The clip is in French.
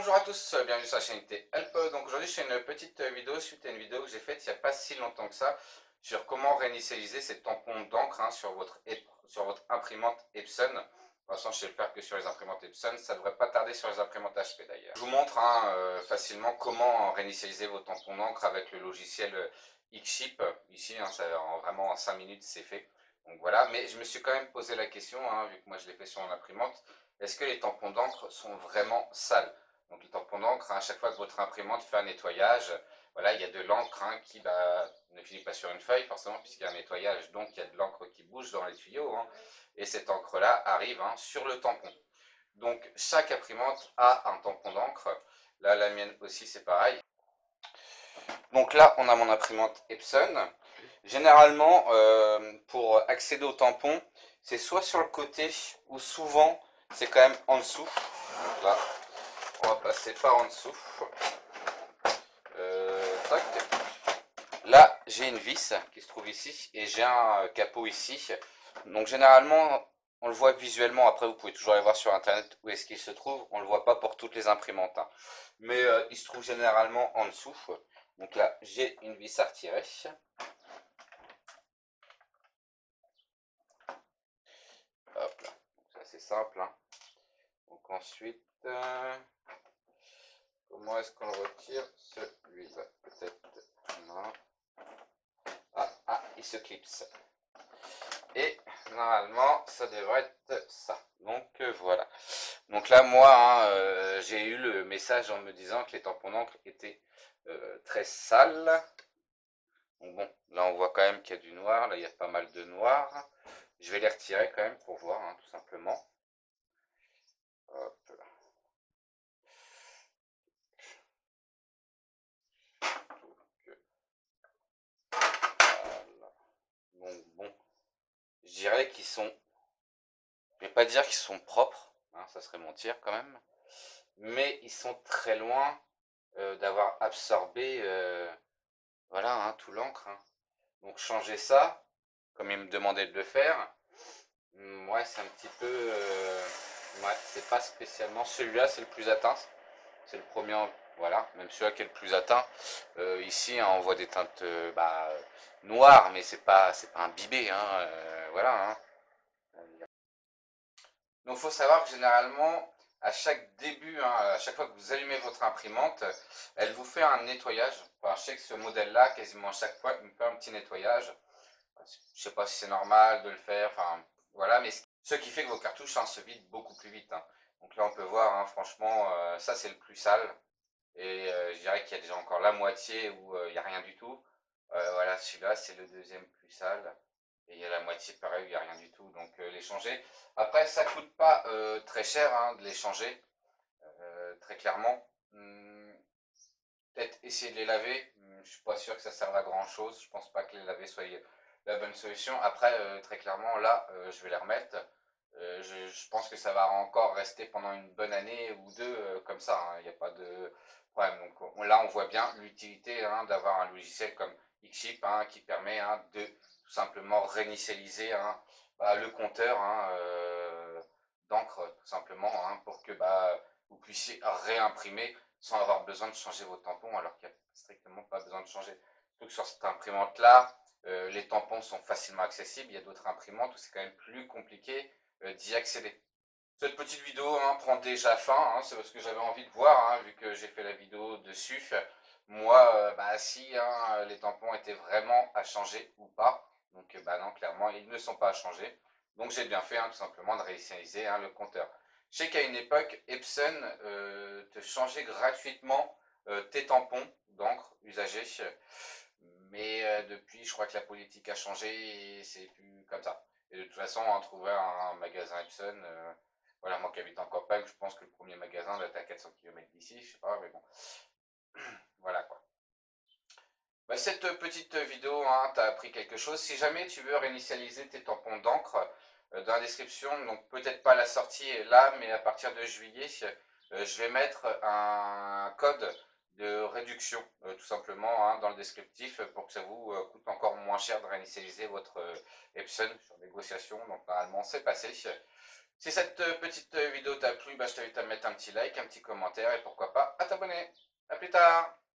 Bonjour à tous, bienvenue sur la chaîne Help. Donc aujourd'hui je fais une petite vidéo suite à une vidéo que j'ai faite il n'y a pas si longtemps que ça sur comment réinitialiser ces tampons d'encre sur votre imprimante Epson. De toute façon je sais le faire que sur les imprimantes Epson, ça ne devrait pas tarder sur les imprimantes HP d'ailleurs. Je vous montre facilement comment réinitialiser vos tampons d'encre avec le logiciel Xship. Ici vraiment en 5 minutes c'est fait. Donc voilà, mais je me suis quand même posé la question, vu que moi je l'ai fait sur mon imprimante, est-ce que les tampons d'encre sont vraiment sales? Donc les tampons d'encre, à chaque fois que votre imprimante fait un nettoyage, voilà, il y a de l'encre qui ne finit pas sur une feuille forcément puisqu'il y a un nettoyage, donc il y a de l'encre qui bouge dans les tuyaux, et cette encre-là arrive sur le tampon. Donc chaque imprimante a un tampon d'encre, là la mienne aussi c'est pareil. Donc là on a mon imprimante Epson. Généralement pour accéder au tampon, c'est soit sur le côté ou souvent c'est quand même en dessous. Là, on va passer par en dessous. Tac. Là, j'ai une vis qui se trouve ici et j'ai un capot ici. Donc généralement, on le voit visuellement. Après, vous pouvez toujours aller voir sur internet où est-ce qu'il se trouve. On le voit pas pour toutes les imprimantes, mais il se trouve généralement en dessous. Donc là, j'ai une vis à retirer. Hop là. C'est assez simple. Donc ensuite, comment est-ce qu'on le retire celui-là? Peut-être. Non. Il se clipse. Et normalement, ça devrait être ça. Donc voilà. Donc là, moi, j'ai eu le message en me disant que les tampons d'encre étaient très sales. Donc bon, là on voit quand même qu'il y a du noir. Là, il y a pas mal de noir. Je vais les retirer quand même pour voir, tout simplement. Hop là. Voilà. Donc bon, je dirais qu'ils sont... Je vais pas dire qu'ils sont propres, ça serait mentir quand même. Mais ils sont très loin d'avoir absorbé voilà, tout l'encre. Donc changer ça, comme il me demandait de le faire, ouais, c'est un petit peu... ouais, c'est pas spécialement... Celui-là, c'est le plus atteint. C'est le premier, voilà, même celui-là qui est le plus atteint. Ici, on voit des teintes noires, mais c'est pas imbibé, voilà. Donc il faut savoir que généralement, à chaque début, à chaque fois que vous allumez votre imprimante, elle vous fait un nettoyage. Enfin, je sais que ce modèle-là, quasiment à chaque fois, il me fait un petit nettoyage. Je sais pas si c'est normal de le faire, enfin voilà, mais ce qui fait que vos cartouches se vident beaucoup plus vite. Donc là on peut voir, franchement, ça c'est le plus sale. Et je dirais qu'il y a déjà encore la moitié où il n'y a rien du tout. Voilà, celui-là c'est le deuxième plus sale. Et il y a la moitié pareil où il n'y a rien du tout. Donc les changer. Après ça coûte pas très cher de les changer, très clairement. Peut-être essayer de les laver. Je suis pas sûr que ça serve à grand chose. Je pense pas que les laver soit la bonne solution. Après, très clairement, là, je vais les remettre. Je pense que ça va encore rester pendant une bonne année ou deux comme ça. Il n'y a pas de problème. Donc là, on voit bien l'utilité d'avoir un logiciel comme Xship qui permet de tout simplement réinitialiser le compteur d'encre, tout simplement, pour que vous puissiez réimprimer sans avoir besoin de changer vos tampons, alors qu'il n'y a strictement pas besoin de changer. Surtout que sur cette imprimante-là, les tampons sont facilement accessibles. Il y a d'autres imprimantes où c'est quand même plus compliqué d'y accéder. Cette petite vidéo prend déjà fin, c'est parce que j'avais envie de voir, vu que j'ai fait la vidéo dessus, moi, si les tampons étaient vraiment à changer ou pas. Donc non, clairement, ils ne sont pas à changer. Donc j'ai bien fait tout simplement de réinitialiser le compteur. Je sais qu'à une époque, Epson te changeait gratuitement tes tampons d'encre usagés. Mais depuis, je crois que la politique a changé et c'est plus comme ça. Et de toute façon, on trouvait un magasin Epson. Voilà, moi qui habite en campagne, je pense que le premier magasin doit être à 400 km d'ici, je sais pas, mais bon. Voilà quoi. Cette petite vidéo t'a appris quelque chose. Si jamais tu veux réinitialiser tes tampons d'encre, dans la description, donc peut-être pas la sortie là, mais à partir de juillet, je vais mettre un code de réduction, tout simplement, dans le descriptif, pour que ça vous coûte encore moins cher de réinitialiser votre Epson sur négociation. Donc normalement c'est passé. Si cette petite vidéo t'a plu, bah, je t'invite à mettre un petit like, un petit commentaire et pourquoi pas à t'abonner. A plus tard!